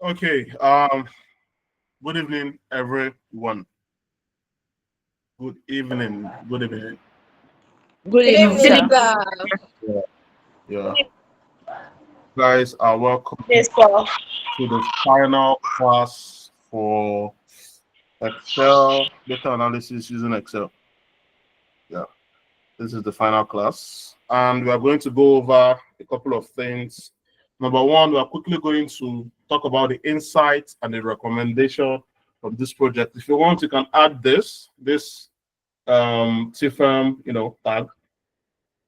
Okay. Good evening, everyone. Good evening. Good evening. Good Good evening, evening, sir. sir. Yeah. Yeah. Guys are welcome Yes, sir. to the final class for Excel data analysis using Excel. Yeah. This is the final class, and we are going to go over a couple of things. Number one, we are quickly going to talk about the insights and the recommendation of this project. If you want, you can add this TEFEM, tag,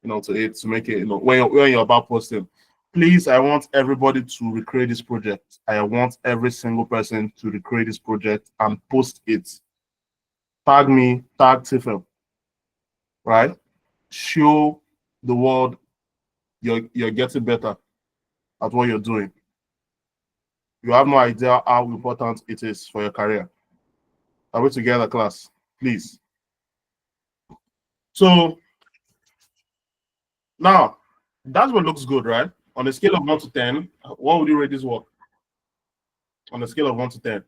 to it to make it, when you're about posting. Please, I want everybody to recreate this project. I want every single person to recreate this project and post it. Tag me, tag TEFEM, right? Show the world you're getting better at what you're doing. You have no idea how important it is for your career. Are we together, class? Please. So now, that's what looks good, right? On a scale of 1 to 10, what would you rate this work? On a scale of 1 to 10.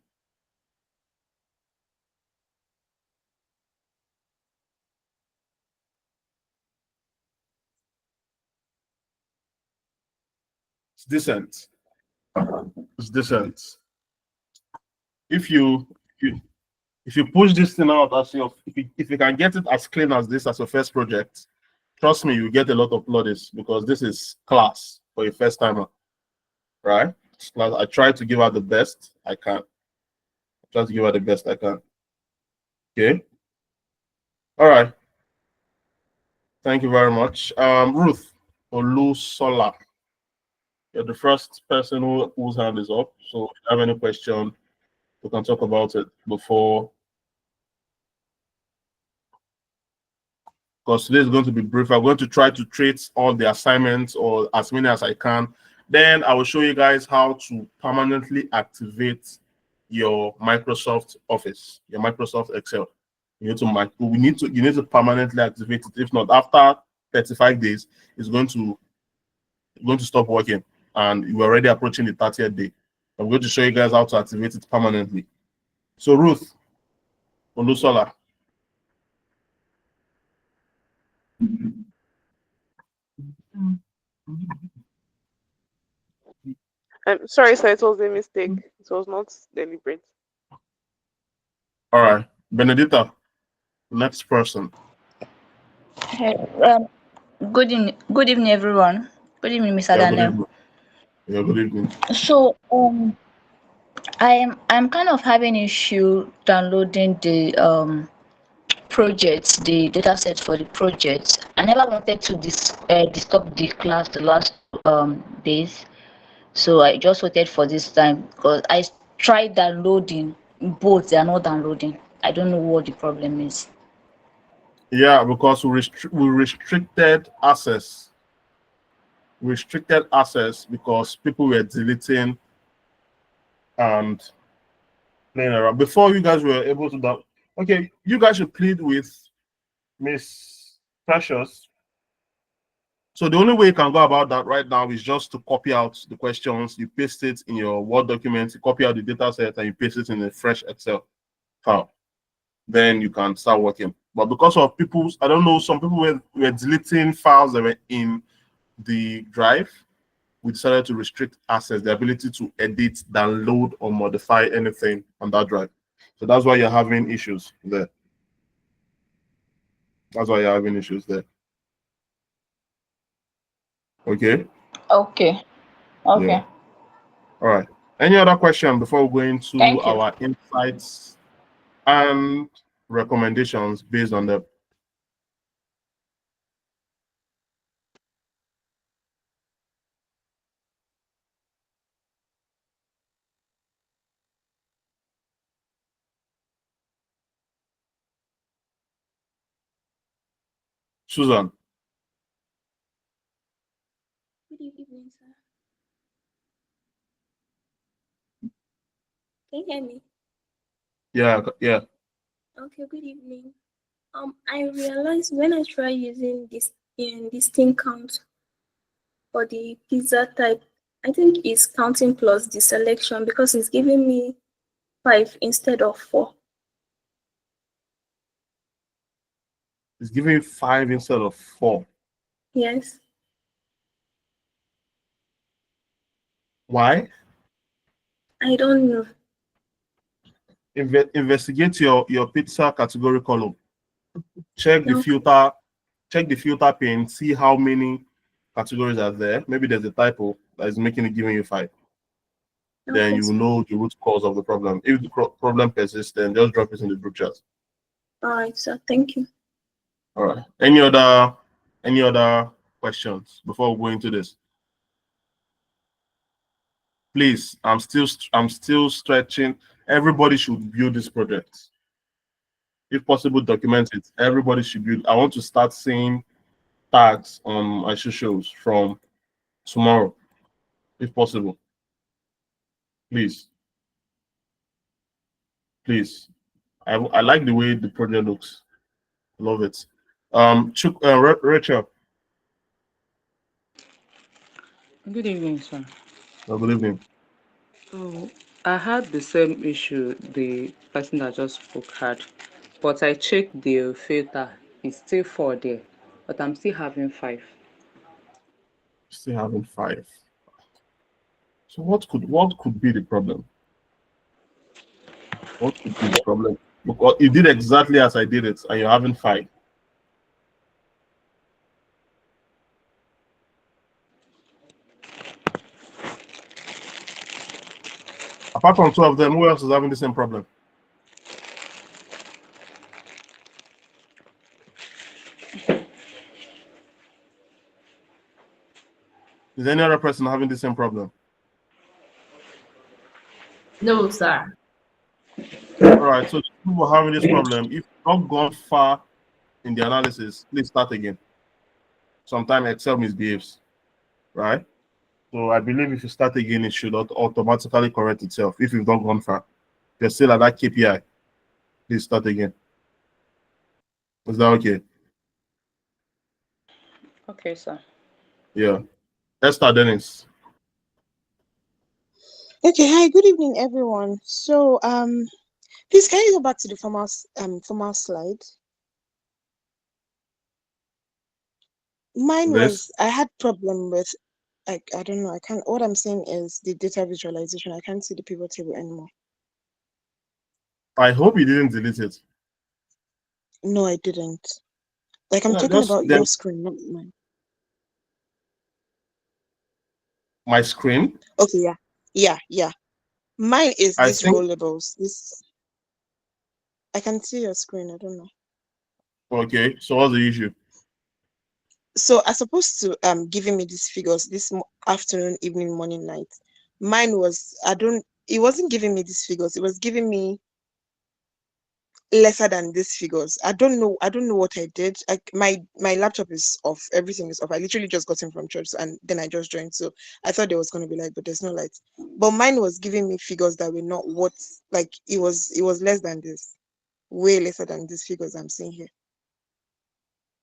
It's decent. It's decent. If you if you push this thing out as your if you can get it as clean as this as your first project, trust me, you get a lot of plaudits because this is class for a first timer, right? I try to give her the best I can. Try to give her the best I can. Okay. All right. Thank you very much. Ruth Olusola, you're the first person whose hand is up. So if you have any question, we can talk about it before. Because today is going to be brief. I'm going to try to treat all the assignments or as many as I can. Then I will show you guys how to permanently activate your Microsoft Office, your Microsoft Excel. You need to permanently activate it. If not, after 35 days, it's going to stop working, and you're already approaching the 30th day. I'm going to show you guys how to activate it permanently. So Ruth Olusola. I'm sorry, sir. It was a mistake. It was not deliberate. All right, Benedita, next person. Hey, good evening, everyone. Good evening, Mr. Yeah, good Daniel. evening. Yeah, good evening. So, I'm kind of having issue downloading the projects, the data set for the projects. I never wanted to disturb the class the last days, so I just waited for this time because I tried downloading both. They are not downloading. I don't know what the problem is. Yeah, because we restricted access. Restricted access because people were deleting and playing around. Before you guys were able to down. Okay, you guys should plead with Miss Precious. So the only way you can go about that right now is just to copy out the questions, you paste it in your Word document, you copy out the data set, and you paste it in a fresh Excel file. Then you can start working. But because of people's, I don't know, some people were deleting files that were in the drive. We decided to restrict access, the ability to edit, download, or modify anything on that drive. So that's why you're having issues there. That's why you're having issues there. Okay? Okay. Yeah. Okay. All right. Any other question before we go into Thank you. our insights and recommendations based on the Susan? Good evening, sir. Can you hear me? Yeah, yeah. Okay, good evening. I realized when I try using this thing count for the pizza type, I think it's counting plus the selection because it's giving me 5 instead of 4. It's giving you 5 instead of 4. Yes. Why? I don't know. Investigate your pizza category column. Check the Okay. filter. Check the filter pane. See how many categories are there. Maybe there's a typo that is making it giving you 5. Then Okay, you will sir. know the root cause of the problem. If the problem persists, then just drop it in the group chat. All right, sir. Thank you. All right. Any other questions before we go into this? Please, I'm still stretching. Everybody should build this project. If possible, document it. Everybody should build. I want to start seeing tags on my socials from tomorrow, if possible. Please. Please. I like the way the project looks. Love it. Rachel. Good evening, sir. Good evening. So I had the same issue the person that just spoke had, but I checked the filter. It's still 4 there, but I'm still having 5. Still having 5. So what could be the problem? What could be the problem? Because you did exactly as I did it, and you're having 5. Apart from 2 of them, who else is having the same problem? Is any other person having the same problem? No, sir. All right, so people having this problem, if you've not gone far in the analysis, please start again. Sometimes Excel misbehaves, right? So I believe if you start again, it should automatically correct itself. If you've not gone far, if you're still at that KPI, please start again. Is that okay? Okay, sir. Yeah. Esther Dennis. Okay, hi, good evening, everyone. So, please can you go back to the formal slide? Mine was I had problem with I don't know, I can't what I'm saying is the data visualization. I can't see the pivot table anymore. I hope you didn't delete it. No, I didn't. Like I'm Yeah, talking just about then your screen, not mine. my screen. Okay, yeah. Mine is I this think row labels. This I can see your screen, I don't know. okay. So what's the issue? So I supposed to giving me these figures this afternoon, evening, morning, night. Mine was it wasn't giving me these figures, it was giving me lesser than these figures. I don't know what I did. My laptop is off, everything is off. I literally just got in from church and then I just joined. So I thought there was going to be light, but there's no light. But mine was giving me figures that were not what, like it was less than this, way lesser than these figures I'm seeing here.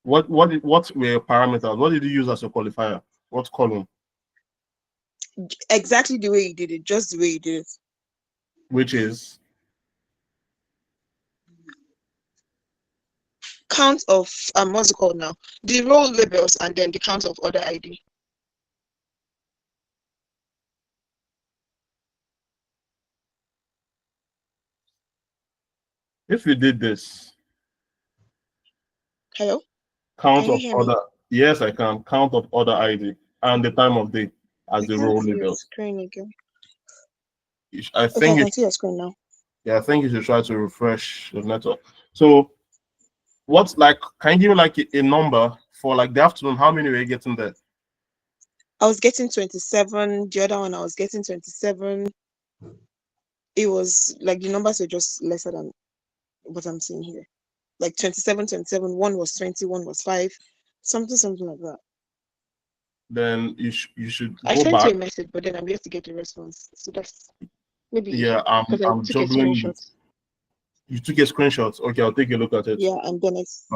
What were your parameters? What did you use as a qualifier? What column? Exactly the way you did it, just the way you did it. Which is Count of what's it called now? The row labels and then the count of order ID. if you did this Hello? count Can you of hear me? order. Yes, I can count of order ID and the time of day as I the can't row see your labels. screen again. I Okay, I think can see your screen now. I think you should try to refresh the network. So what's like? Can you give me like a number for like the afternoon? How many were you getting there? I was getting 27. The other one I was getting 27. It was like the numbers were just lesser than what I'm seeing here. Like 27, 27. One was 20, one was 5. Something like that. Then you should I go sent you back. a message, but then I'm yet to get a response. So that's maybe Yeah, because I I'm took a juggling screenshot. You took a screenshot. Okay, I'll take a look at it. Yeah, and then it's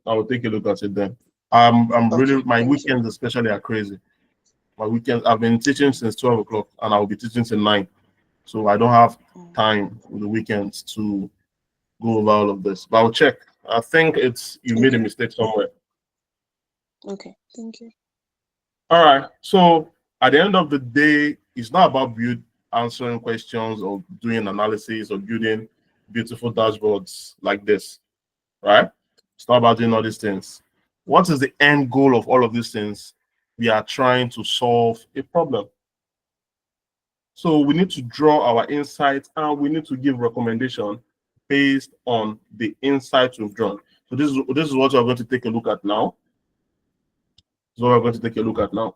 I'll take a look at it then. I'm really okay. my Thank you. weekends especially are crazy. My weekends, I've been teaching since 12 o'clock and I'll be teaching till 9. So I don't have time on the weekends to go over all of this. But I'll check. I think it's you made a mistake somewhere. Okay, thank you. All right. So at the end of the day, it's not about answering questions or doing analysis or building beautiful dashboards like this, right? It's not about doing all these things. What is the end goal of all of these things? We are trying to solve a problem. So we need to draw our insights and we need to give recommendation based on the insights we've drawn. So this is what we're going to take a look at now. This is what we're going to take a look at now.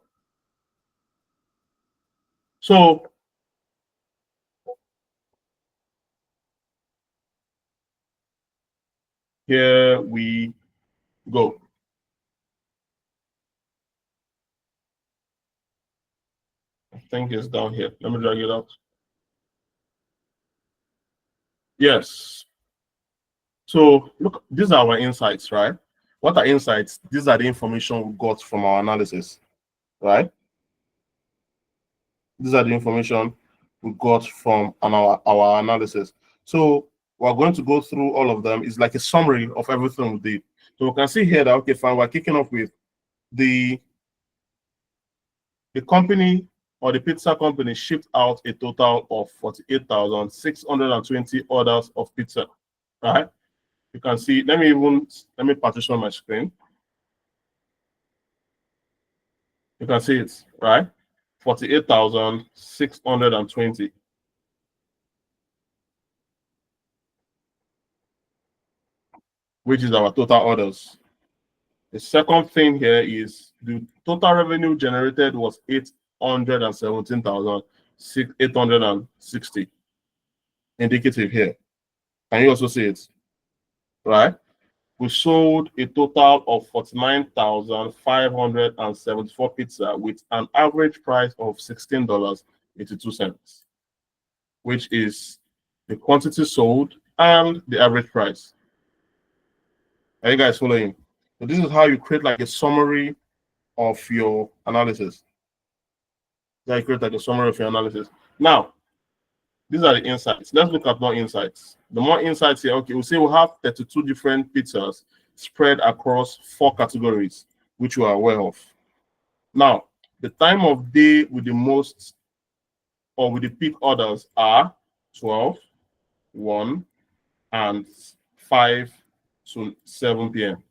So here we go. I think it's down here. Let me drag it out. Yes. So look, these are our insights, right? What are insights? These are the information we got from our analysis, right? These are the information we got from our analysis. So we're going to go through all of them. It's like a summary of everything we did. So we can see here that, okay, fine, we're kicking off with the company or the pizza company shipped out a total of 48,620 orders of pizza, right? You can see, let me partition my screen. You can see it, right? 48,620. Which is our total orders. The second thing here is the total revenue generated was 817,860. Indicative here. Can you also see it? Right? We sold a total of 49,574 pizza with an average price of $16.82, which is the quantity sold and the average price. Are you guys following? So this is how you create like a summary of your analysis. Now, these are the insights. Let's look at more insights. The more insights here, okay, we'll say we have 32 different pizzas spread across 4 categories, which we are aware of. Now, the time of day with the most or with the peak orders are 12, 1, and 5 to 7 p.m.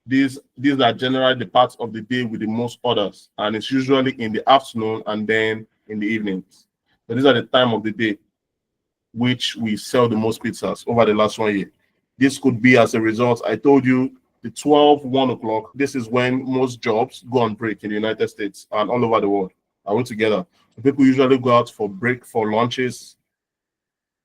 These are generally the parts of the day with the most orders, and it's usually in the afternoon and then in the evenings. So these are the time of the day which we sell the most pizzas over the last 1 year. This could be as a result, I told you, the 1 o'clock, this is when most jobs go on break in the United States and all over the world. Are we together? So people usually go out for break, for lunches.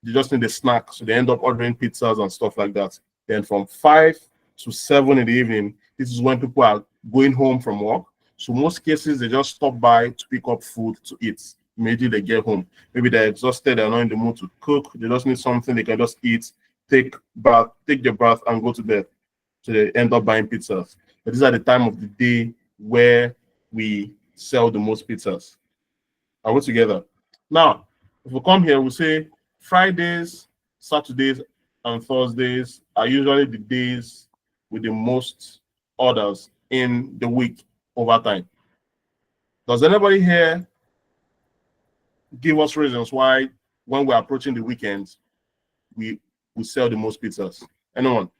They just need a snack, so they end up ordering pizzas and stuff like that. Then from 5 to 7 in the evening, this is when people are going home from work. So most cases, they just stop by to pick up food to eat. Immediately they get home. Maybe they're exhausted, they're not in the mood to cook. They just need something they can just eat, take their bath, and go to bed. So they end up buying pizzas. But these are the time of the day where we sell the most pizzas. Are we together? Now, if we come here, we say Fridays, Saturdays, and Thursdays are usually the days with the most orders in the week over time. Does anybody here give us reasons why when we're approaching the weekends, we sell the most pizzas? Anyone?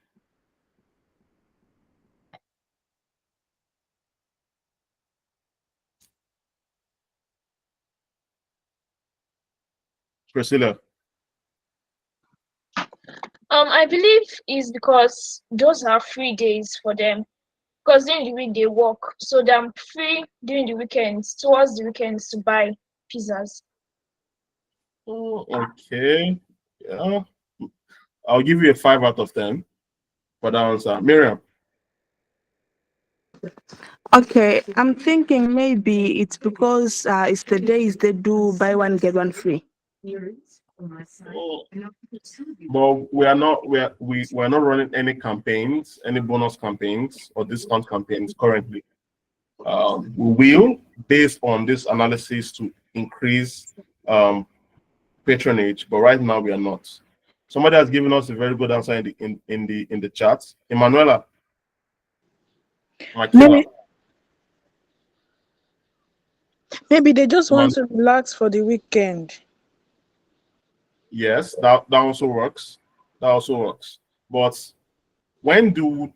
Priscilla? I believe is because those are free days for them. Because during the week they work, so they're free during the weekends, towards the weekends to buy pizzas. Oh, okay. Yeah. I'll give you a 5 out of 10 for that answer. Miriam? Okay, I'm thinking maybe it's because it's the days they do buy one get one free. Oh. But we're not running any campaigns, any bonus campaigns or discount campaigns currently. We will, based on this analysis, to increase patronage, but right now we are not. Somebody has given us a very good answer in the chat. Emanuela. Maybe they just want to relax for the weekend. Yes, that also works. That also works. But when do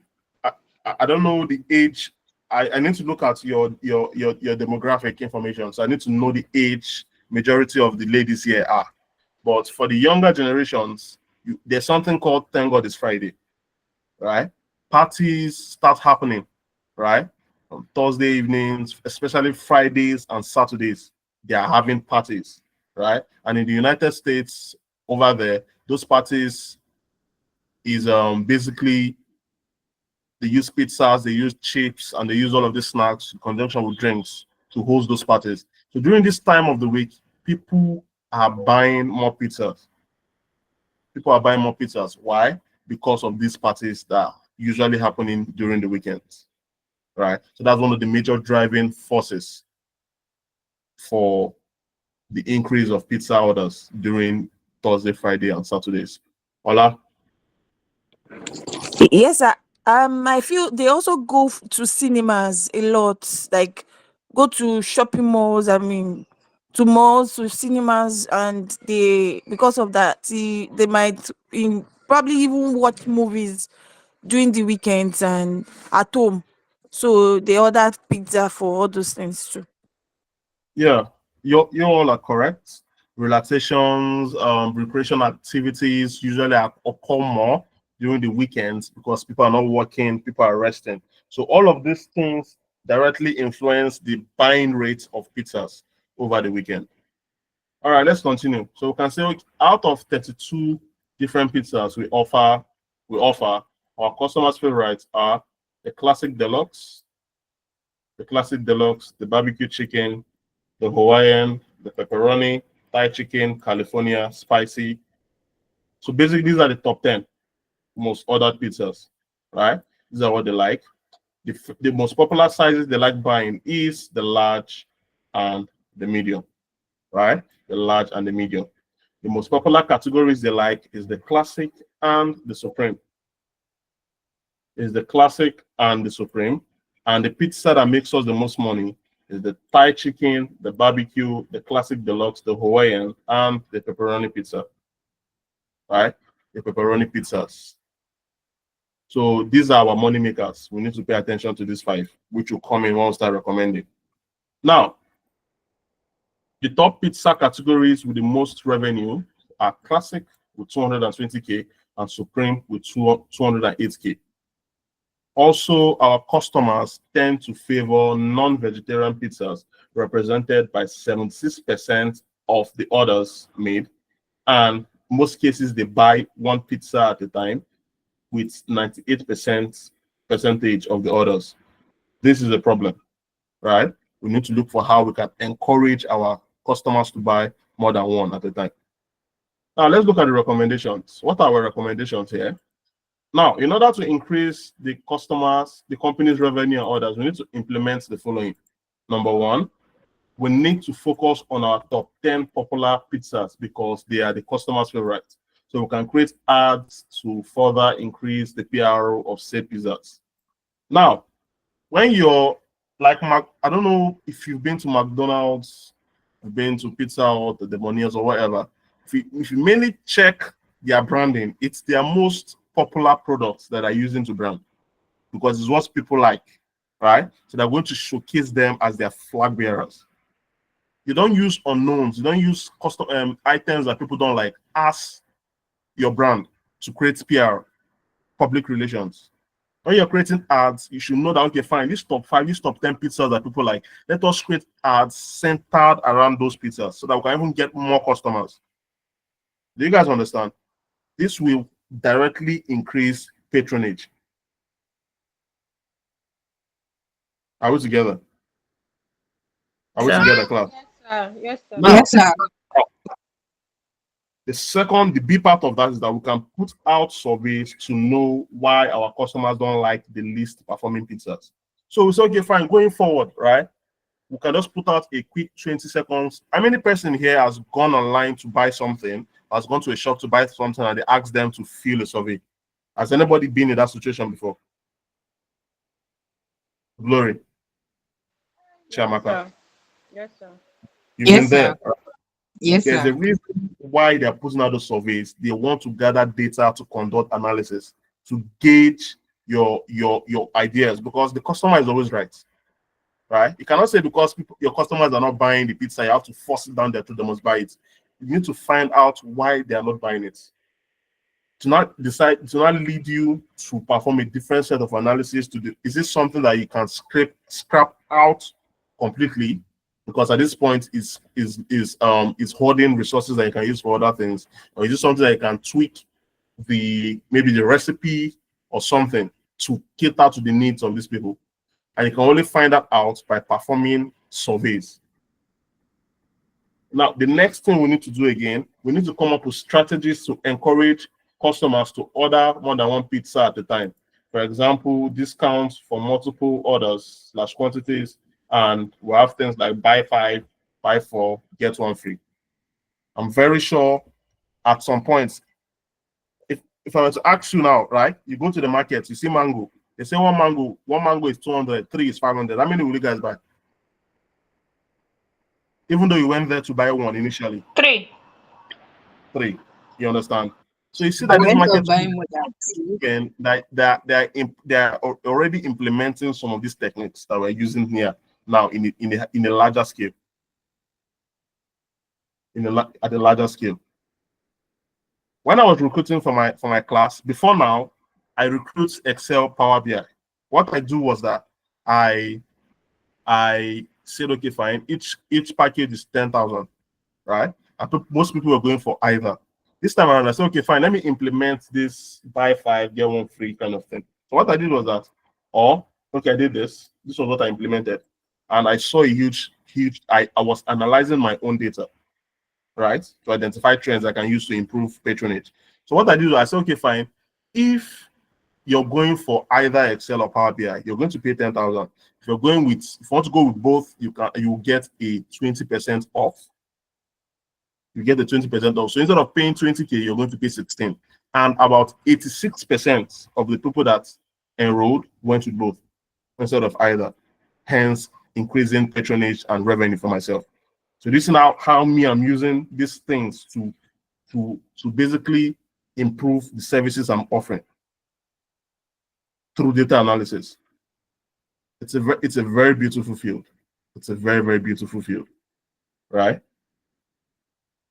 I don't know the age. I need to look at your demographic information. So I need to know the age majority of the ladies here are. But for the younger generations, there's something called Thank God It's Friday, right? Parties start happening, right? On Thursday evenings, especially Fridays and Saturdays, they are having parties, right? And in the United States, over there, those parties is basically they use pizzas, they use chips, and they use all of these snacks in conjunction with drinks to host those parties. So during this time of the week, people are buying more pizzas. People are buying more pizzas. Why? Because of these parties that are usually happening during the weekends, right? So that's one of the major driving forces for the increase of pizza orders during Thursday, Friday, and Saturdays. Ola? Yes, I feel they also go to cinemas a lot, like go to shopping malls. I mean, to malls, to cinemas, and they because of that, they might probably even watch movies during the weekends and at home. So they order pizza for all those things too. Yeah, you all are correct. Relaxations, recreation activities usually occur more during the weekends because people are not working, people are resting. So all of these things directly influence the buying rate of pizzas over the weekend. All right, let's continue. So we can say out of 32 different pizzas we offer, our customers' favorites are the classic deluxe, the barbecue chicken, the Hawaiian, the pepperoni, Thai chicken, California, spicy. So basically, these are the top 10 most ordered pizzas, right? These are what they like. The most popular sizes they like buying is the large and the medium, right? The large and the medium. The most popular categories they like is the classic and the supreme. Is the classic and the supreme. And the pizza that makes us the most money is the Thai chicken, the barbecue, the classic deluxe, the Hawaiian, and the pepperoni pizza. Right? The pepperoni pizzas. So these are our money makers. We need to pay attention to these 5, which will come in when we start recommending. Now, the top pizza categories with the most revenue are classic with 220K and supreme with 208K. Also, our customers tend to favor non-vegetarian pizzas, represented by 76% of the orders made. And most cases, they buy one pizza at a time with 98% percentage of the orders. This is a problem, right? We need to look for how we can encourage our customers to buy more than one at a time. Now, let's look at the recommendations. What are our recommendations here? Now, in order to increase the company's revenue and orders, we need to implement the following. Number 1, we need to focus on our top 10 popular pizzas because they are the customer's favorite. So we can create ads to further increase the PRO of said pizzas. Now, when you're like, I don't know if you've been to McDonald's, you've been to Pizza Hut, the Demonias or whatever. If you mainly check their branding, it's their most popular products that are using to brand because it's what people like, right? So they're going to showcase them as their flag bearers. You don't use unknowns, you don't use custom items that people don't like as your brand to create PR, public relations. When you're creating ads, you should know that, okay, fine, these top 5, these top 10 pizzas that people like, let us create ads centered around those pizzas so that we can even get more customers. Do you guys understand? This will directly increase patronage. Are we together? Are we together, class? Yes, sir. Now, yes, sir. The B part of that is that we can put out surveys to know why our customers don't like the least performing pizzas. So we say, okay, fine, going forward, right? We can just put out a quick 20 seconds. How many person here has gone online to buy something, has gone to a shop to buy something, and they ask them to fill a survey? Has anybody been in that situation before? Glory. Chiamaka. Sir. Yes, sir. You've Yes, been there. sir. Yes, There's a sir. reason why they're putting out those surveys. They want to gather data to conduct analysis, to gauge your ideas, because the customer is always right. Right? You cannot say because your customers are not buying the pizza, you have to force it down there to they must buy it. You need to find out why they are not buying it. To not lead you to perform a different set of analysis to do. Is this something that you can scrap out completely? Because at this point is hoarding resources that you can use for other things, or is it something that you can tweak maybe the recipe or something to cater to the needs of these people? And you can only find that out by performing surveys. Now, the next thing we need to do again, we need to come up with strategies to encourage customers to order more than one pizza at a time. For example, discounts for multiple orders / quantities, and we have things like buy 5, buy 4, get 1 free. I'm very sure at some point, if I were to ask you now, right, you go to the market, you see mango. They say one mango is 200, 3 is 500. How many will you guys buy? Even though you went there to buy one initially. 3. 3. You understand? So you see I that this went market up buying more than 2. and they are already implementing some of these techniques that we're using here now in a larger scale. At a larger scale. When I was recruiting for my class, before now, I recruit Excel, Power BI. What I do was that I said, okay, fine, each package is 10,000, right? Most people were going for either. This time around, I said, okay, fine, let me implement this buy 5, get 1 free kind of thing. So what I did was that, okay, I did this. This was what I implemented. And I saw a huge, I was analyzing my own data, right? To identify trends I can use to improve patronage. So what I did was I said, okay, fine. If you're going for either Excel or Power BI, you're going to pay 10,000. If you want to go with both, you get a 20% off. You get the 20% off. So instead of paying 20K, you're going to pay 16. And about 86% of the people that enrolled went with both instead of either. Hence, increasing patronage and revenue for myself. So this is now how I'm using these things to basically improve the services I'm offering through data analysis. It's a very beautiful field. It's a very, very beautiful field, right?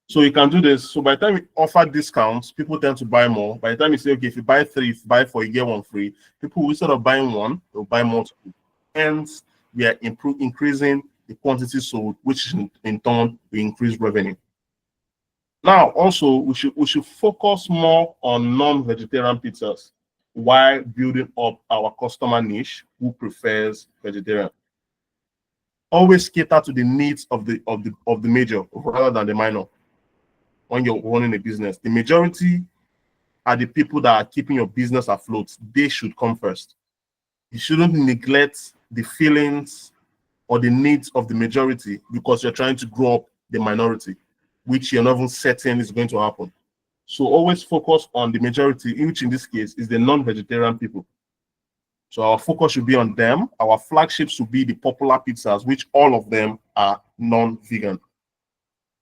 So you can do this. So by the time you offer discounts, people tend to buy more. By the time you say, okay, if you buy 3, if you buy 4, you get 1 free, people, instead of buying 1, they'll buy multiple. Hence, we are increasing the quantity sold, which in turn will increase revenue. Now, also, we should focus more on non-vegetarian pizzas while building up our customer niche who prefers vegetarian. Always cater to the needs of the major rather than the minor. When you're running a business, the majority are the people that are keeping your business afloat. They should come first. You shouldn't neglect the feelings or the needs of the majority because you're trying to grow up the minority, which you're not even certain is going to happen. So always focus on the majority, which in this case is the non-vegetarian people. So our focus should be on them. Our flagship should be the popular pizzas, which all of them are non-vegan.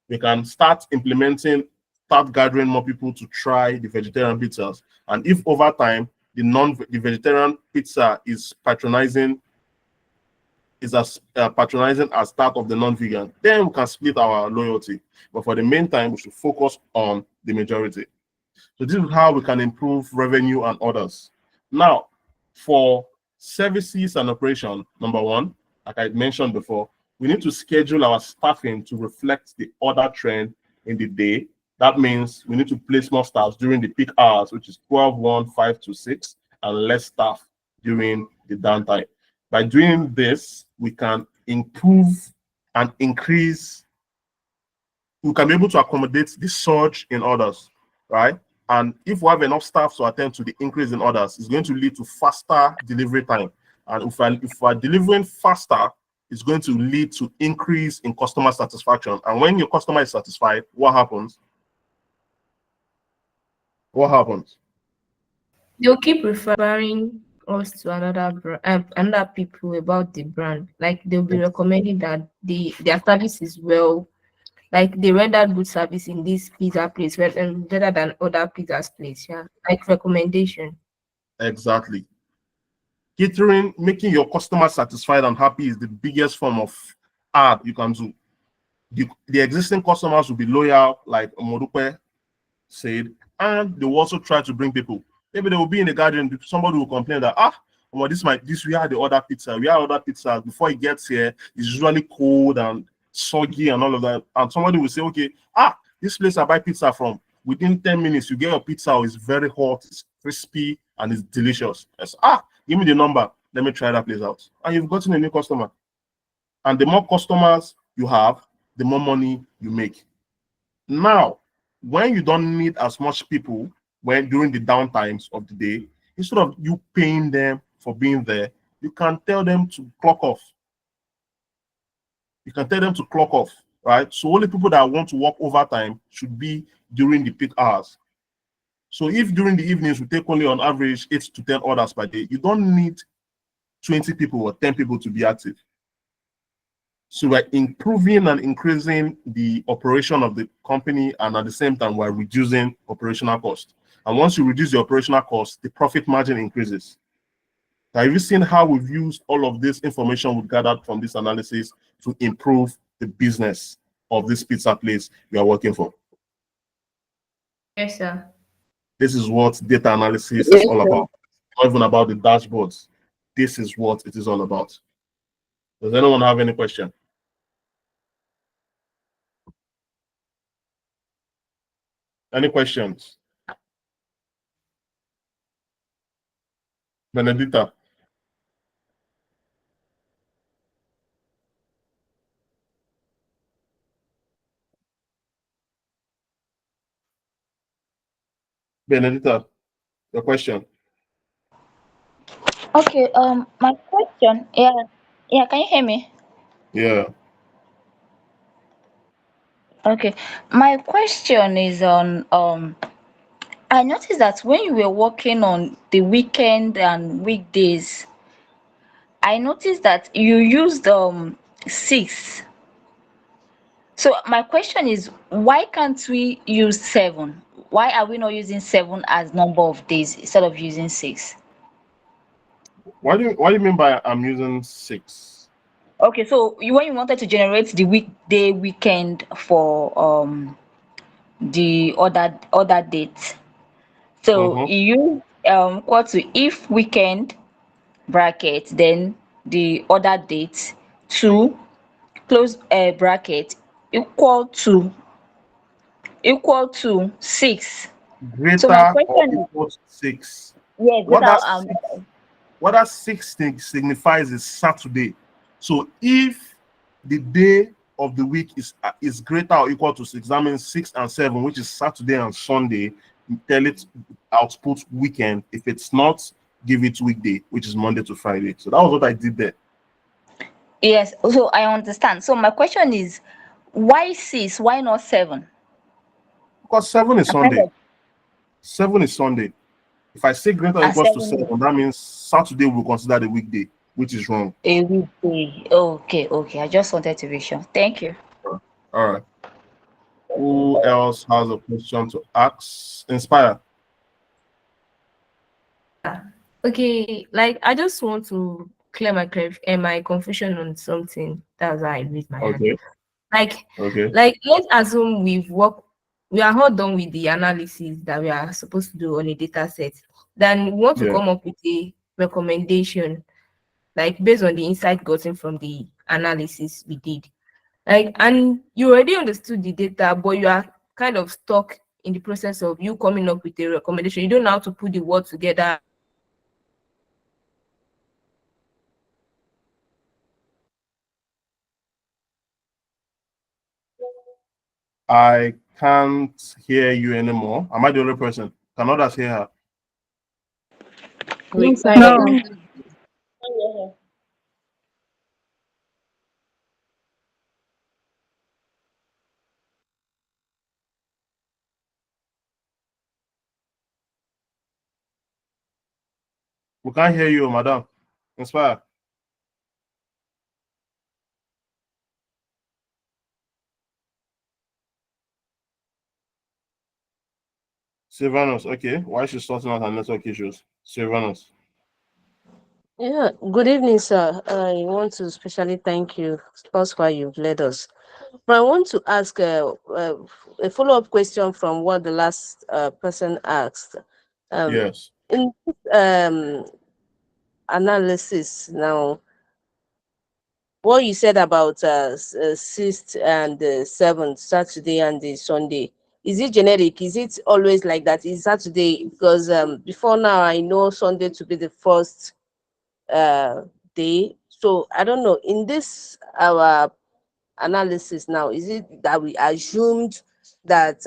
We can start gathering more people to try the vegetarian pizzas. And if over time the vegetarian pizza is patronizing as that of the non-vegan, then we can split our loyalty. But for the meantime, we should focus on the majority. So this is how we can improve revenue and orders. Now, for services and operation, number 1, like I mentioned before, we need to schedule our staffing to reflect the order trend in the day. That means we need to place more staff during the peak hours, which is 12, 1, 5 to 6, and less staff during the downtime. By doing this, we can improve and increase. We can be able to accommodate the surge in orders, right? And if we have enough staff to attend to the increase in orders, it's going to lead to faster delivery time. And if we're delivering faster, it's going to lead to increase in customer satisfaction. And when your customer is satisfied, what happens? What happens? They'll keep referring us to another people about the brand. Like they'll be recommending that their service is well, like they render good service in this pizza place rather than other pizza place. Yeah, like recommendation. Exactly. Catering, making your customer satisfied and happy is the biggest form of ad you can do. The existing customers will be loyal, like Modupe said, and they will also try to bring people. Maybe they will be in the garden, somebody will complain that, this we had the other pizza. We had other pizzas. Before it gets here, it's usually cold and soggy and all of that. And somebody will say, okay, this place I buy pizza from, within 10 minutes, you get your pizza, it's very hot, it's crispy, and it's delicious. Yes. Give me the number. Let me try that place out. And you've gotten a new customer. And the more customers you have, the more money you make. Now, when you don't need as much people during the downtimes of the day, instead of you paying them for being there, you can tell them to clock off. You can tell them to clock off, right? So only people that want to work overtime should be during the peak hours. So if during the evenings we take only on average 8 to 10 orders per day, you don't need 20 people or 10 people to be active. So we're improving and increasing the operation of the company, and at the same time, we're reducing operational cost. And once you reduce the operational cost, the profit margin increases. Now, have you seen how we've used all of this information we've gathered from this analysis to improve the business of this pizza place we are working for? Yes, sir. This is what data analysis is all about. Not even about the dashboards. This is what it is all about. Does anyone have any question? Any questions? Benedita. Benedita, your question. Okay, my question, can you hear me? Yeah. Okay, my question is on I noticed that when you were working on the weekend and weekdays, I noticed that you used 6. So my question is, why can't we use 7? Why are we not using 7 as number of days instead of using 6? What do you mean by I'm using 6? Okay, so when you wanted to generate the weekday weekend for the other date, so you use equal to if weekend bracket, then the other date, 2 close bracket, equal to 6. So my Greater or question is, equal to 6. yes, What that that 6 signifies is Saturday. So if the day of the week is greater or equal to 6, that means 6 and 7, which is Saturday and Sunday, you tell it output weekend. If it's not, give it weekday, which is Monday to Friday. So that was what I did there. yes, so I understand. So my question is, why 6? Why not 7? Because 7 is I'm kind Sunday. of 7 is Sunday. If I say greater or equals to 7 7, that means Saturday will consider the weekday, which is wrong. a weekday. Okay. I just wanted to be sure. Thank you. All right. Who else has a question to ask? Inspire. Okay, like I just want to clear my confusion on something. That's why I raised my hand. Okay. Like, Okay. let's assume we are all done with the analysis that we are supposed to do on a data set. Then we want to come up with a recommendation, like based on the insight gotten from the analysis we did. Like, and you already understood the data, but you are kind of stuck in the process of you coming up with a recommendation. You don't know how to put the words together. I can't hear you anymore. Am I the only person? Can others hear her? Wait, No. We can't hear you, madam. Inspire. Silvanus, okay. Why she's sorting out her network issues? Silvanus. Yeah, good evening, sir. I want to especially thank you, first, why you've led us. But I want to ask a follow-up question from what the last person asked. Yes. In analysis now, what you said about sixth and seventh, Saturday and the Sunday, is it generic? Is it always like that? Is Saturday? Because before now, I know Sunday to be the first day. So I don't know. In this our analysis now, is it that we assumed that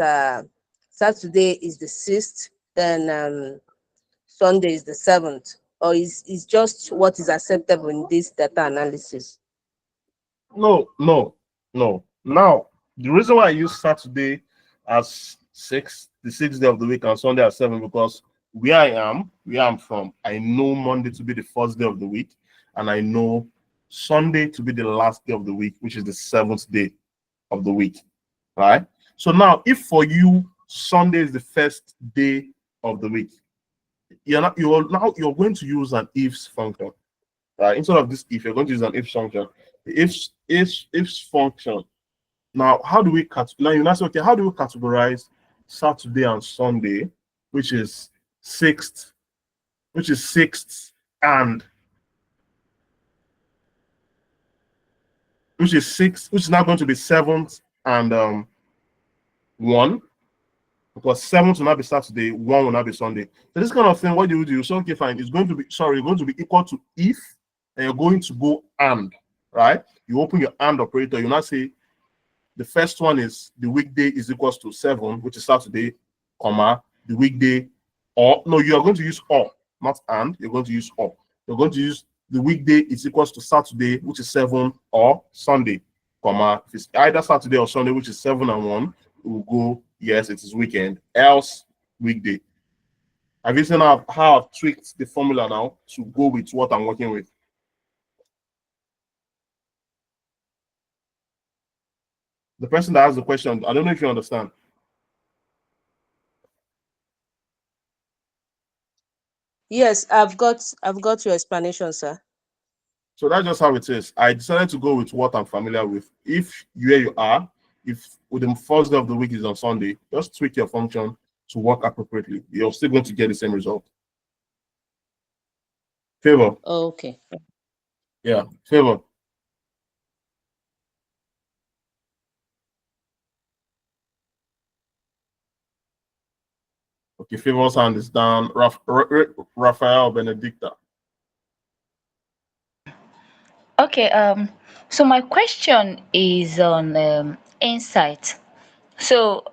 Saturday is the sixth, then Sunday is the seventh, or is just what is acceptable in this data analysis? No. Now, the reason why I use Saturday as the sixth day of the week, and Sunday as 7, because where I'm from, I know Monday to be the first day of the week, and I know Sunday to be the last day of the week, which is the 7th day of the week, right? So now, if for you Sunday is the first day of the week, you're going to use an ifs function, right? Instead of this if, you're going to use an if function. The if function. Now, how do we say, okay, how do we categorize Saturday and Sunday, which is sixth, and which is sixth, which is now going to be 7th and 1, because 7th will not be Saturday, 1 will not be Sunday. So this kind of thing, what do you do? So okay, fine, it's going to be equal to if, and you're going to go and, right? You open your and operator, you now say the first one is the weekday is equals to 7, which is Saturday, comma, the weekday, or no, you are going to use or, not and, you're going to use or. You're going to use the weekday is equals to Saturday, which is 7, or Sunday, comma. If it's either Saturday or Sunday, which is 7 and 1, we'll go, yes, it is weekend, else weekday. Have you seen how I've tweaked the formula now to go with what I'm working with? The person that asked the question, I don't know if you understand. Yes, I've got your explanation, sir. So that's just how it is. I decided to go with what I'm familiar with. If where you are, if with the first day of the week is on Sunday, just tweak your function to work appropriately. You're still going to get the same result. Favor. Okay. Yeah, favor. Okay, favor's hand is down. Raphael Benedicta. Okay, so my question is on insight. So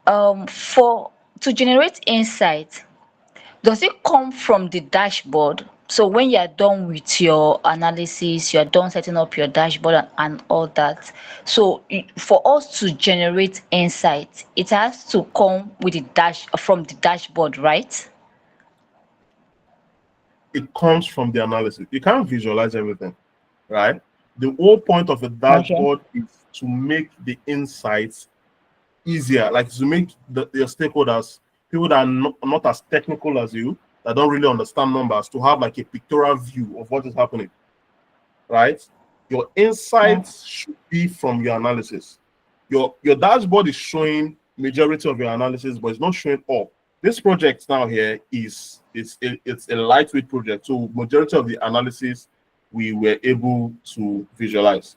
for to generate insight, does it come from the dashboard? So when you're done with your analysis, you're done setting up your dashboard and all that. So for us to generate insight, it has to come with from the dashboard, right? It comes from the analysis. You can't visualize everything, right? The whole point of a Okay. dashboard is to make the insights easier, like to make your stakeholders, people that are not as technical as you, that don't really understand numbers, to have like a pictorial view of what is happening, right? Your insights should be from your analysis. Your dashboard is showing majority of your analysis, but it's not showing all. This project now here it's a lightweight project, so majority of the analysis we were able to visualize.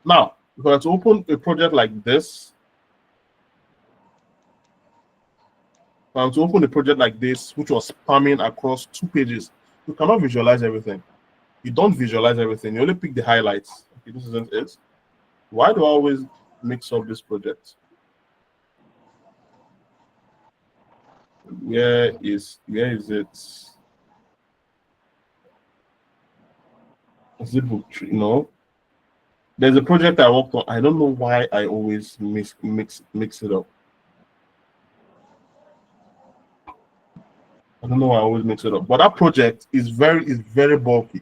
Now, if I were to open a project like this, to open a project like this, which was spanning across 2 pages, you cannot visualize everything. You don't visualize everything. You only pick the highlights. Okay, this isn't it. Why do I always mix up this project? Where is it? Is it book tree? No. There's a project I worked on. I don't know why I always mix it up. I don't know why I always mix it up. But that project is very bulky,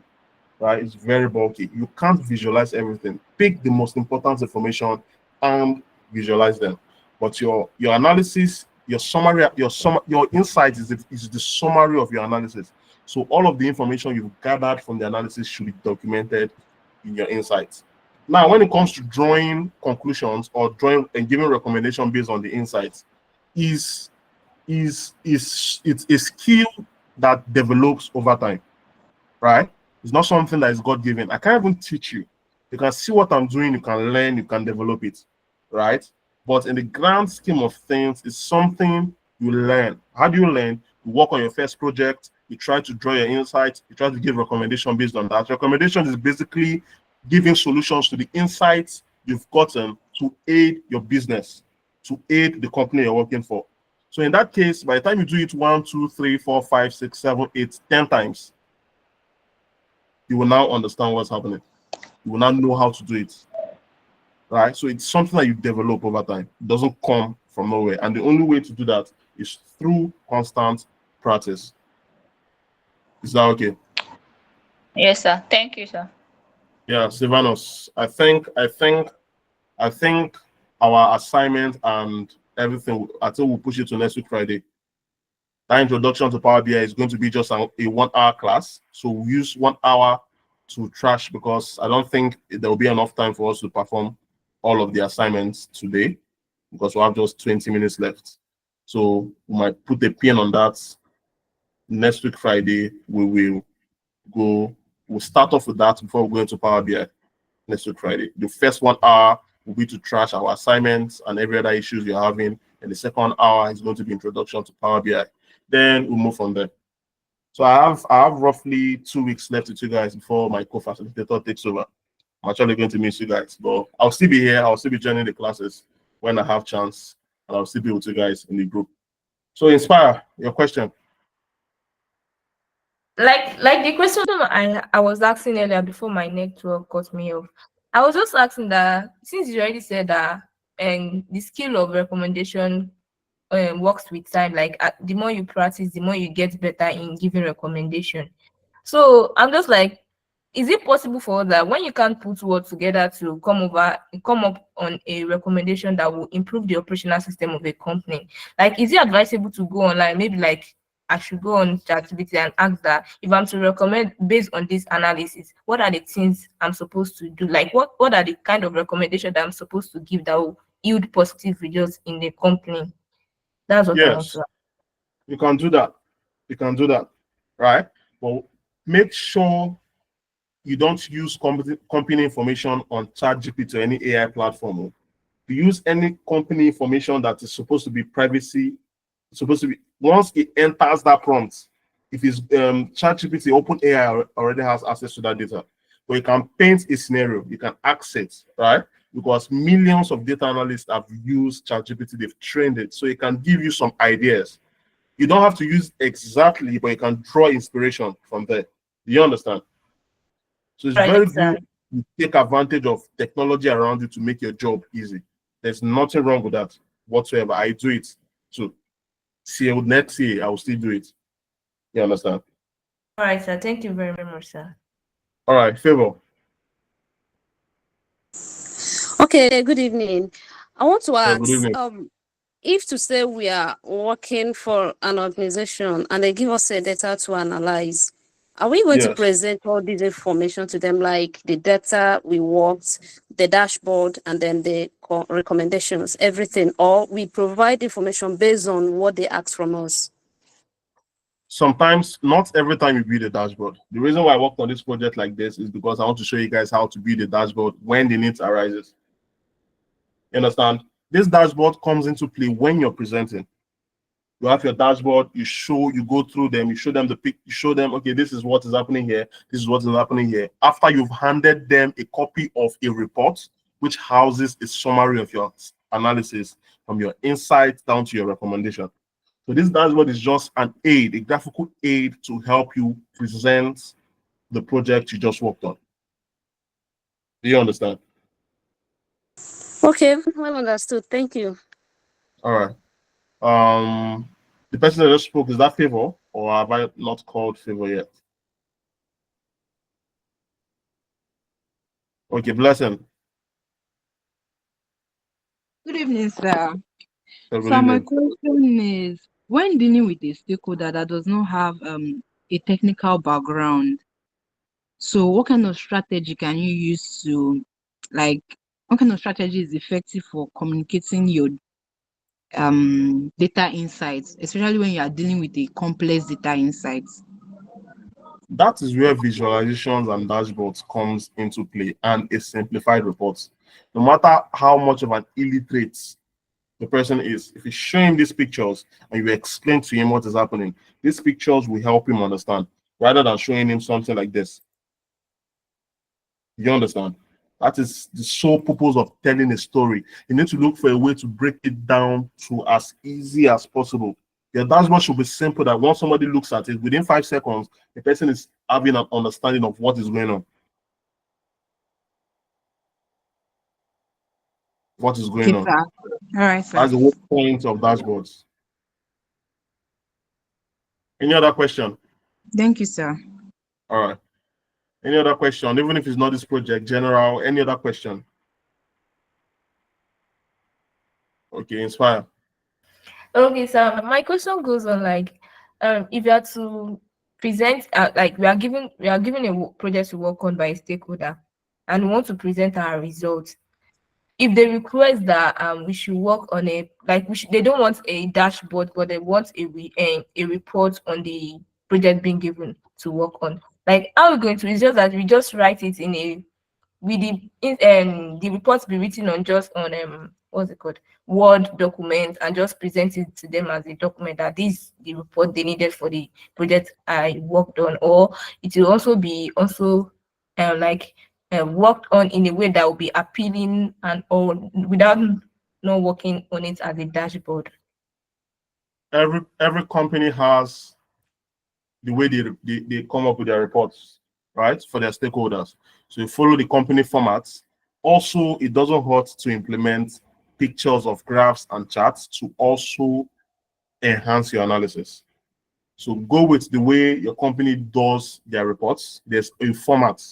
right? It's very bulky. You can't visualize everything. Pick the most important information and visualize them. But your analysis, your summary, your insight is the summary of your analysis. So all of the information you've gathered from the analysis should be documented in your insights. Now, when it comes to drawing conclusions or drawing and giving recommendation based on the insights, it's a skill that develops over time, right? It's not something that is God-given. I can't even teach you. You can see what I'm doing, you can learn, you can develop it, right? But in the grand scheme of things, it's something you learn. How do you learn? You work on your first project, you try to draw your insights, you try to give recommendation based on that. Recommendation is basically giving solutions to the insights you've gotten to aid your business, to aid the company you're working for. So in that case, by the time you do it 1, 2, 3, 4, 5, 6, 7, 8, 10 times, you will now understand what's happening. You will now know how to do it, right? So it's something that you develop over time. It doesn't come from nowhere. And the only way to do that is through constant practice. Is that okay? Yes, sir. Thank you, sir. Yeah, Silvanus, I think our assignment and everything, I think we'll push it to next week Friday. That introduction to Power BI is going to be just a 1 hour class. So we'll use 1 hour to trash, because I don't think there will be enough time for us to perform all of the assignments today, because we have just 20 minutes left. So we might put a pin on that. Next week Friday, we'll start off with that before we go into Power BI next week Friday. The first 1 hour will be to trash our assignments and every other issues you're having. And the second hour is going to be introduction to Power BI. Then we'll move from there. So I have roughly 2 weeks left with you guys before my co-facilitator takes over. I'm actually going to miss you guys, but I'll still be here. I'll still be joining the classes when I have chance, and I'll still be with you guys in the group. So Inspire, your question. Like the question I was asking earlier before my network cut me off. I was just asking that, since you already said that and the skill of recommendation works with time, like the more you practice, the more you get better in giving recommendation. So I'm just like, is it possible for that when you can't put words together to come up on a recommendation that will improve the operational system of a company? Like, is it advisable to go online? Maybe like I should go on ChatGPT and ask that if I'm to recommend based on this analysis, what are the things I'm supposed to do? Like, what are the kind of recommendation that I'm supposed to give that will yield positive results in the company? That's what I want to ask. You can do that. You can do that, right? Well, make sure you don't use company information on ChatGPT or any AI platform. You use any company information that is supposed to be privacy. It's supposed to be, once it enters that prompt, if it's ChatGPT, OpenAI already has access to that data. But you can paint a scenario, you can access, right? Because millions of data analysts have used ChatGPT, they've trained it, so it can give you some ideas. You don't have to use exactly, but you can draw inspiration from there. Do you understand? So it's very good to take advantage of technology around you to make your job easy. There's nothing wrong with that whatsoever. I do it too. Till next year, I will still do it. You understand? All right, sir. Thank you very much, sir. All right, Favor. Okay, good evening. I want to Good ask, evening. if to say we are working for an organization and they give us a data to analyze, are we going to present all this information to them, like the data we worked, the dashboard, and then the recommendations, everything, or we provide information based on what they ask from us? Sometimes, not every time you build a dashboard. The reason why I worked on this project like this is because I want to show you guys how to build a dashboard when the need arises. You understand? This dashboard comes into play when you're presenting. You have your dashboard, you go through them, you show them you show them, okay, this is what is happening here, this is what is happening here. After you've handed them a copy of a report, which houses a summary of your analysis from your insights down to your recommendation. So this dashboard is just an aid, a graphical aid to help you present the project you just worked on. Do you understand? Okay, well understood. Thank you. All right. The person that just spoke, is that Favor, or have I not called Favor yet? Okay, blessing. Good evening, sir. Good So my evening. question is, when dealing with a stakeholder that does not have a technical background, so what kind of strategy can you use to, like, what kind of strategy is effective for communicating your data insights, especially when you are dealing with a complex data insights? That is where visualizations and dashboards comes into play, and a simplified report. No matter how much of an illiterate the person is, if you show him these pictures and you explain to him what is happening, these pictures will help him understand rather than showing him something like this. You understand? That is the sole purpose of telling a story. You need to look for a way to break it down to as easy as possible. Your dashboard should be simple that once somebody looks at it, within 5 seconds, the person is having an understanding of what is going on. What is going Okay, on? sir. All right, sir. That's the whole point of dashboards. Any other question? Thank you, sir. All right. Any other question? Even if it's not this project, general, any other question? Okay, Inspire. Okay, so my question goes on like, if you are to present, like we are given a project to work on by a stakeholder, and we want to present our results. If they request that we should work on they don't want a dashboard, but they want a report on the project being given to work on. Like, how are we going to? It's just that we just write it in a with the reports be written on just on what's it called, Word document, and just present it to them as a document that this is the report they needed for the project I worked on. Or it will also be like worked on in a way that will be appealing, and or without not working on it as a dashboard. Every company has the way they come up with their reports, right, for their stakeholders. So you follow the company formats. Also, it doesn't hurt to implement pictures of graphs and charts to also enhance your analysis. So go with the way your company does their reports. There's a format.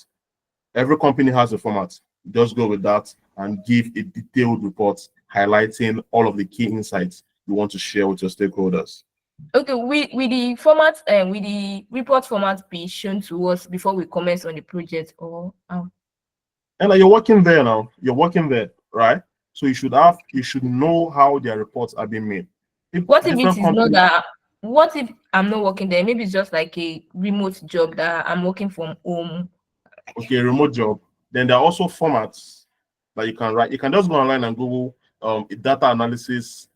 Every company has a format. Just go with that and give a detailed report highlighting all of the key insights you want to share with your stakeholders. Okay, with the format and with the report format be shown to us before we comment on the project, or And you're working there now. You're working there, right? So you should know how their reports are being made. what if it Different is not companies. that? What if I'm not working there? Maybe it's just like a remote job that I'm working from home. Okay, remote job. Then there are also formats that you can write. You can just go online and Google a data analysis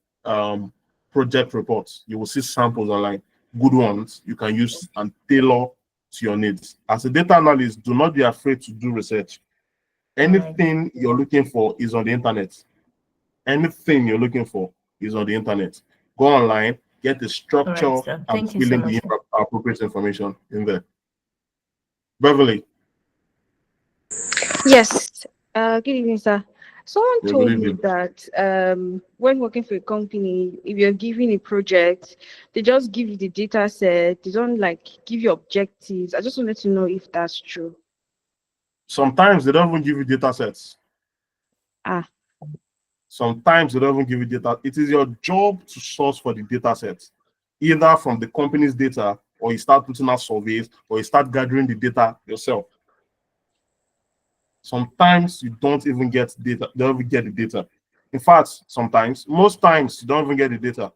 project reports. You will see samples online, good ones you can use and tailor to your needs. As a data analyst, do not be afraid to do research. Anything you're looking for is on the internet. Anything you're looking for is on the internet. Go online, get the All right, structure, sir. and Thank you fill so in much, the sir. appropriate information in there. Beverly. Yes. Good evening, sir. Someone Yeah, good told me evening. that when working for a company, if you're given a project, they just give you the data set. They don't like give you objectives. I just wanted to know if that's true. Sometimes they don't even give you data sets. Ah. Sometimes they don't even give you data. It is your job to source for the data sets, either from the company's data, or you start putting out surveys, or you start gathering the data yourself. Sometimes you don't even get data, don't even get the data. In fact, most times you don't even get the data.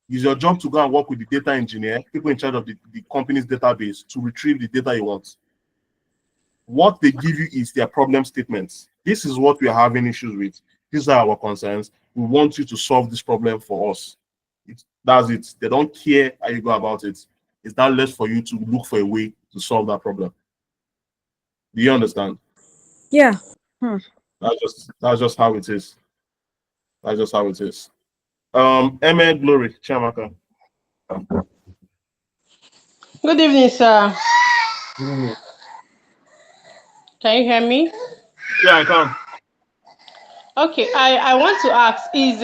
It's your job to go and work with the data engineer, people in charge of the company's database, to retrieve the data you want. What they give you is their problem statements. This is what we are having issues with. These are our concerns. We want you to solve this problem for us. That's it. They don't care how you go about it. It's not less for you to look for a way to solve that problem. Do you understand? Yeah. That's just how it is. That's just how it is. Ahmed Glory, Chiamaka. Good evening, sir. Can you hear me? Yeah, I can. Okay, I want to ask, is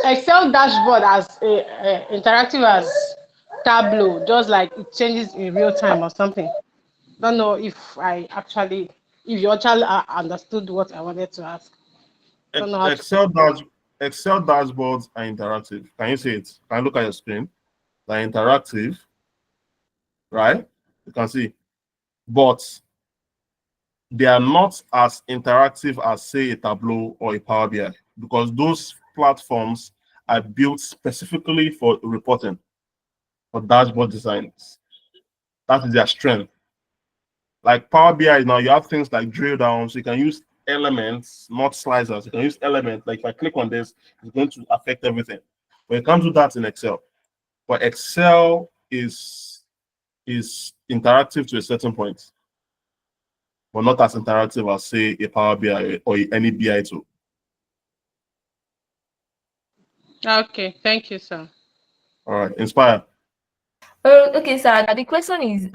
Excel dashboard as interactive as Tableau, just like it changes in real time or something? Don't know if you actually understood what I wanted to ask. Don't know how to. Excel dashboards are interactive. Can you see it? Can you look at your screen? They're interactive, right? You can see, but they are not as interactive as, say, a Tableau or a Power BI, because those platforms are built specifically for reporting, for dashboard designs. That is their strength. Like Power BI now, you have things like drill downs. You can use elements, not slicers. You can use elements. Like if I click on this, it's going to affect everything. When it comes to that in Excel, but Excel is interactive to a certain point, but not as interactive as, say, a Power BI or any BI tool. Okay, thank you, sir. All right, Inspire. Okay, sir. Now the question is,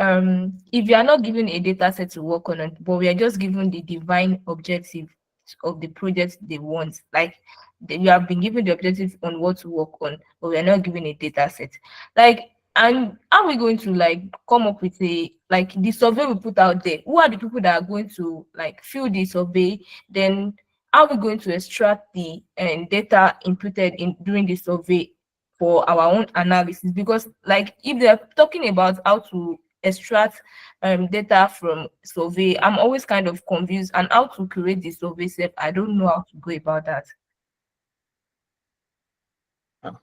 if you are not given a data set to work on, but we are just given the divine objective of the project they want, like you have been given the objective on what to work on, but we are not given a data set. Like, and are we going to like come up with the survey we put out there? Who are the people that are going to like fill the survey? Then are we going to extract the data inputted in during the survey for our own analysis? Because like if they're talking about how to extract data from survey, I'm always kind of confused, and how to create the survey set, I don't know how to go about that.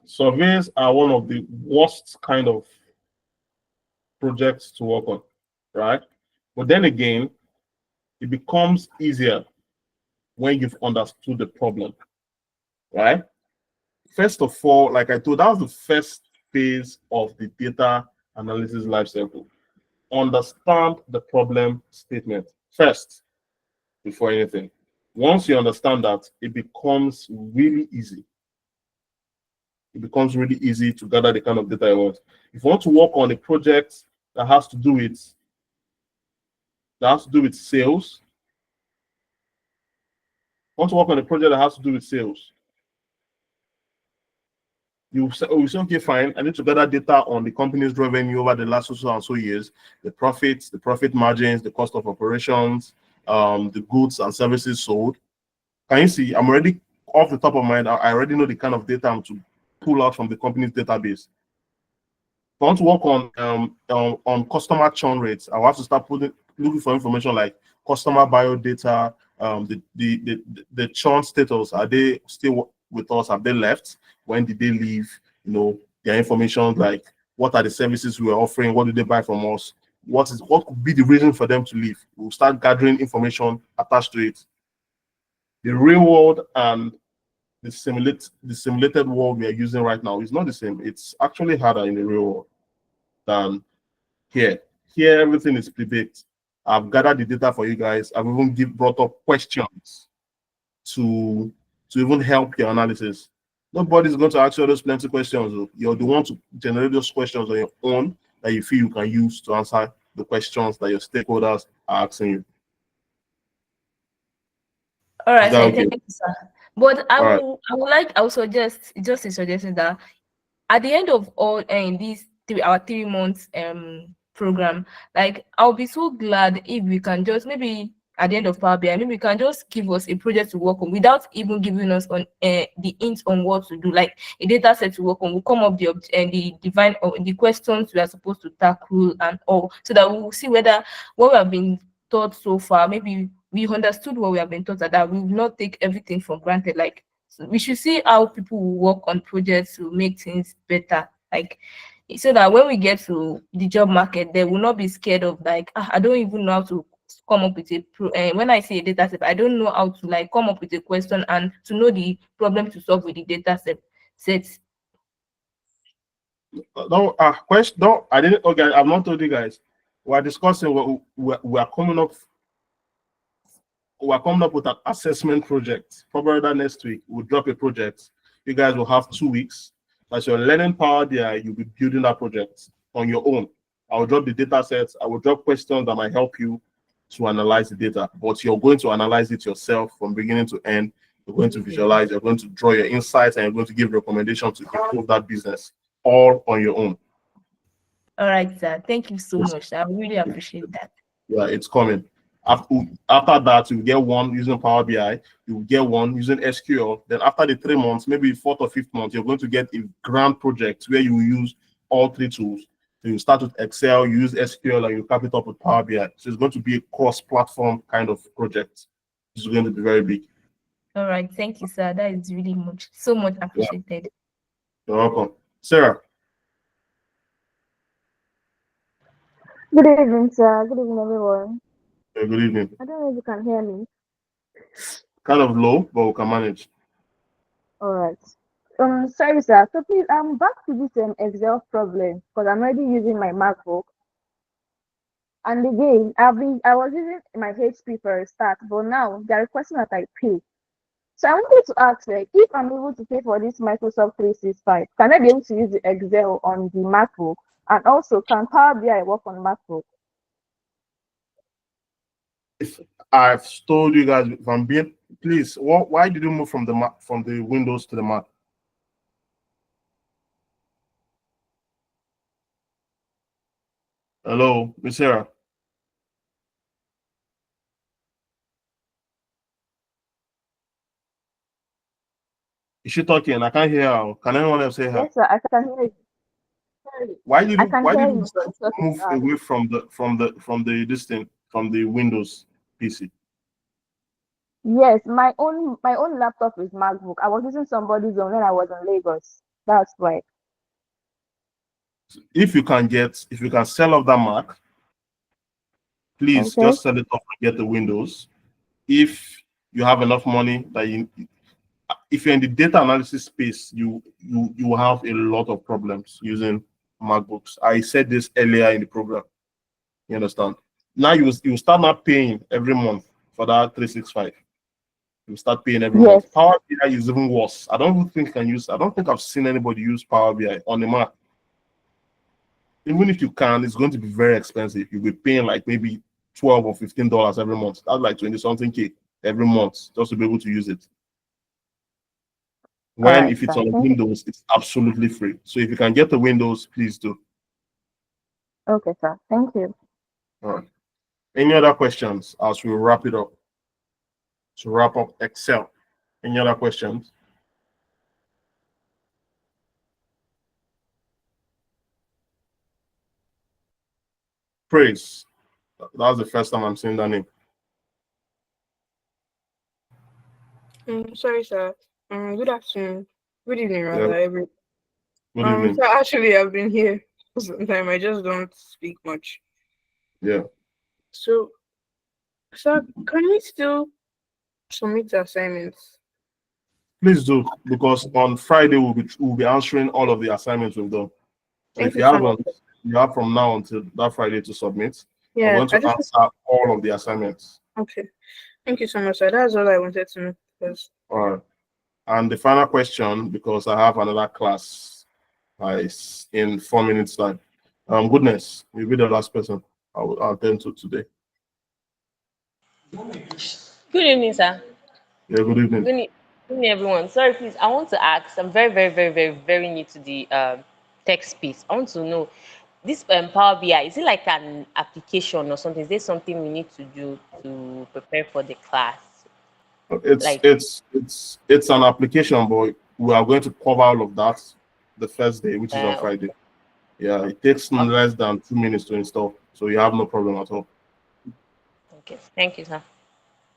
Surveys are one of the worst kind of projects to work on, right? But then again, it becomes easier when you've understood the problem, right? First of all, like I told, that was the first phase of the data analysis lifecycle. Understand the problem statement first before anything. Once you understand that, it becomes really easy. It becomes really easy to gather the kind of data you want. If you want to work on a project that has to do with sales, want to work on a project that has to do with sales, you say, okay, fine, I need to gather data on the company's revenue over the last so and so years, the profits, the profit margins, the cost of operations, the goods and services sold. Can you see? I'm already off the top of my head. I already know the kind of data I'm to pull out from the company's database. If I want to work on customer churn rates, I will have to start looking for information like customer bio data, the churn status. Are they still with us? Have they left? When did they leave? You know, their information like what are the services we are offering? What did they buy from us? What could be the reason for them to leave? We'll start gathering information attached to it. The real world and the simulated world we are using right now is not the same. It's actually harder in the real world than here. Here, everything is pre-baked. I've gathered the data for you guys. I've even brought up questions to even help your analysis. Nobody's going to ask you those plenty questions. You're the one to generate those questions on your own that you feel you can use to answer the questions that your stakeholders are asking you. All right, so okay? thank you, sir. But I would suggest just a suggestion that at the end of all these our 3 months program, like I'll be so glad if we can just maybe at the end of Power BI, maybe you can just give us a project to work on without even giving us on the hints on what to do, like a data set to work on. We'll come up the divine or the questions we are supposed to tackle and all, so that we'll see whether what we have been taught so far, maybe we understood what we have been taught, that we will not take everything for granted. Like we should see how people will work on projects to make things better, like so that when we get to the job market, they will not be scared of like, I don't even know how to come up with when I say a data set, I don't know how to like come up with a question and to know the problem to solve with the data set. No, question. No, I didn't. Okay, I've not told you guys. We're discussing. We're coming up. We're coming up with an assessment project. Probably that next week we'll drop a project. You guys will have 2 weeks. As you're learning Power BI, you'll be building that project on your own. I will drop the data sets. I will drop questions that might help you to analyze the data, but you're going to analyze it yourself from beginning to end. You're going to visualize, you're going to draw your insights, and you're going to give recommendations to improve that business all on your own. All right, sir. Thank you so much. I really appreciate that. Yeah, it's coming. After that, you get one using Power BI, you get one using SQL. Then after the 3 months, maybe 4th or 5th month, you're going to get a grand project where you use all 3 tools. So you start with Excel, you use SQL, and you cap it up with Power BI. So it's going to be a cross-platform kind of project. It's going to be very big. All right. Thank you, sir. That is really so much appreciated. Yeah. You're welcome. Sarah. Good evening, sir. Good evening, everyone. Yeah, good evening. I don't know if you can hear me. Kind of low, but we can manage. All right. Sorry, sir. So please, I'm back to this Excel problem because I'm already using my MacBook. And again, I was using my HP for a start, but now they're requesting that I pay. So I wanted to ask, like, if I'm able to pay for this Microsoft 365, can I be able to use the Excel on the MacBook? And also, can Power BI work on MacBook? If I've told you guys, if I'm being, please, why did you move from the Windows to the Mac? Hello, Miss Sarah. Is she talking? I can't hear her. Can anyone else hear her? Yes, sir. I can hear you. Sorry. Why did I you can hear you, but it's okay, move away from the Windows PC? Yes, my own laptop is MacBook. I was using somebody's own when I was in Lagos. That's why. If you can sell off that Mac, please just sell it off and get the Windows. If you have enough money if you're in the data analysis space, you will have a lot of problems using MacBooks. I said this earlier in the program. You understand? Now you start not paying every month for that 365. You start paying every month. Power BI is even worse. I don't think I've seen anybody use Power BI on the Mac. Even if you can, it's going to be very expensive. You'll be paying like maybe $12 or $15 every month. That's like 20-something K every month just to be able to use it. If it's on Windows, it's absolutely free. So if you can get the Windows, please do. Okay, sir. Thank you. All right. Any other questions as we wrap it up? To wrap up Excel. Any other questions? Praise. That's the first time I'm seeing that name. Sorry, sir. Good afternoon. Good evening, rather. Good evening. So actually, I've been here for some time. I just don't speak much. Yeah. So, sir, can we still submit the assignments? Please do, because on Friday we'll be answering all of the assignments we've done. So if you have from now until that Friday to submit. Yeah, I'm going to answer all of the assignments. Okay. Thank you so much, sir. That's all I wanted to know. All right. And the final question, because I have another class in 4 minutes time. Goodness, you'll be the last person I will attend to today. Good evening, sir. Yeah, good evening. Good evening, everyone. Sorry, please. I want to ask. I'm very, very, very, very, very new to the tech space. I want to know this Power BI. Is it like an application or something? Is there something we need to do to prepare for the class? It's an application, but we are going to cover all of that the first day, which is on Friday. Yeah, it takes less than 2 minutes to install, so you have no problem at all. Okay, thank you, sir.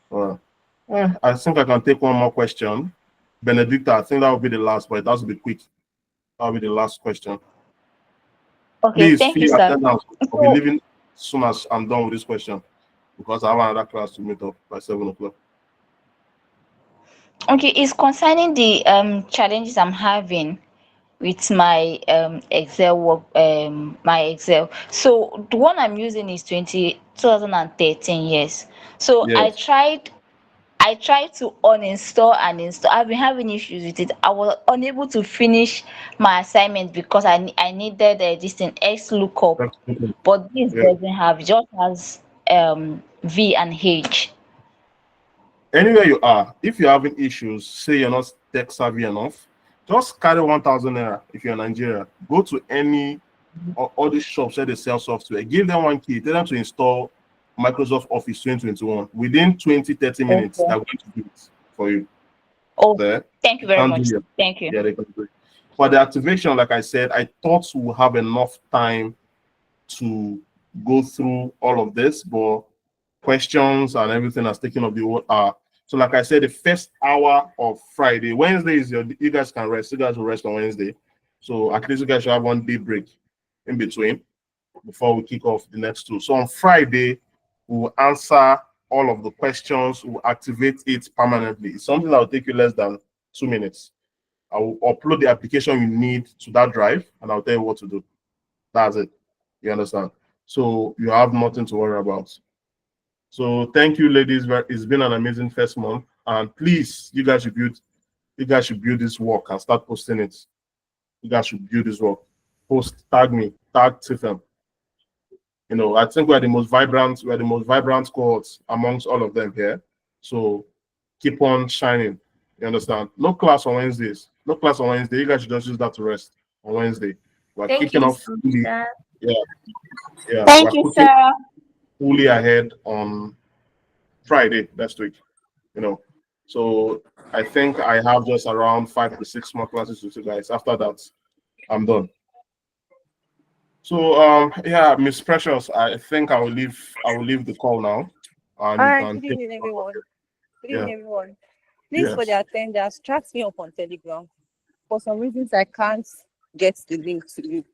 All right. I think I can take one more question. Benedicta, I think that will be the last, but it has to be quick. That will be the last question. Okay, thank you, sir. Attendance. I'll be leaving as soon as I'm done with this question because I have another class to meet up by 7 o'clock. Okay, it's concerning the challenges I'm having with my Excel work, my Excel. So the one I'm using is 2013 years. So Yes. I tried to uninstall and install. I've been having issues with it. I was unable to finish my assignment because I needed this thing VLOOKUP, but this doesn't have. It just has V and H. Anywhere you are, if you're having issues, say you're not tech savvy enough, just carry 1,000 naira if you're in Nigeria. Go to any or all these shops where they sell software, give them one key, tell them to install Microsoft Office 2021. Within 20-30 minutes, they're going to do it for you. Oh, there. thank you very much. Thank you. Yeah, they can do it. For the activation, like I said, I thought we'll have enough time to go through all of this, but questions and everything has taken up the whole hour. So, like I said, the first hour of Friday, Wednesday is you guys can rest. You guys will rest on Wednesday. So at least you guys should have 1 day break in between before we kick off the next 2. So on Friday, we'll answer all of the questions, we'll activate it permanently. It's something that will take you less than 2 minutes. I will upload the application you need to that drive, and I'll tell you what to do. That's it. You understand? So you have nothing to worry about. So thank you, ladies. It's been an amazing first month, and please, you guys should build this work and start posting it. You guys should build this work. Post, tag me, tag TEFEM. You know, I think we're the most vibrant cohorts amongst all of them here. So keep on shining. You understand? No class on Wednesdays. No class on Wednesday. You guys should just use that to rest on Wednesday. We're kicking off fully. Yeah. Thank you, sir. Fully ahead on Friday next week. You know. So I think I have just around 5 to 6 more classes with you guys. After that, I'm done. So yeah, Miss Precious, I think I will leave the call now. All right, good evening, everyone. Good evening, everyone. Please, for the attendance, chat me up on Telegram. For some reasons, I can't get the link to you.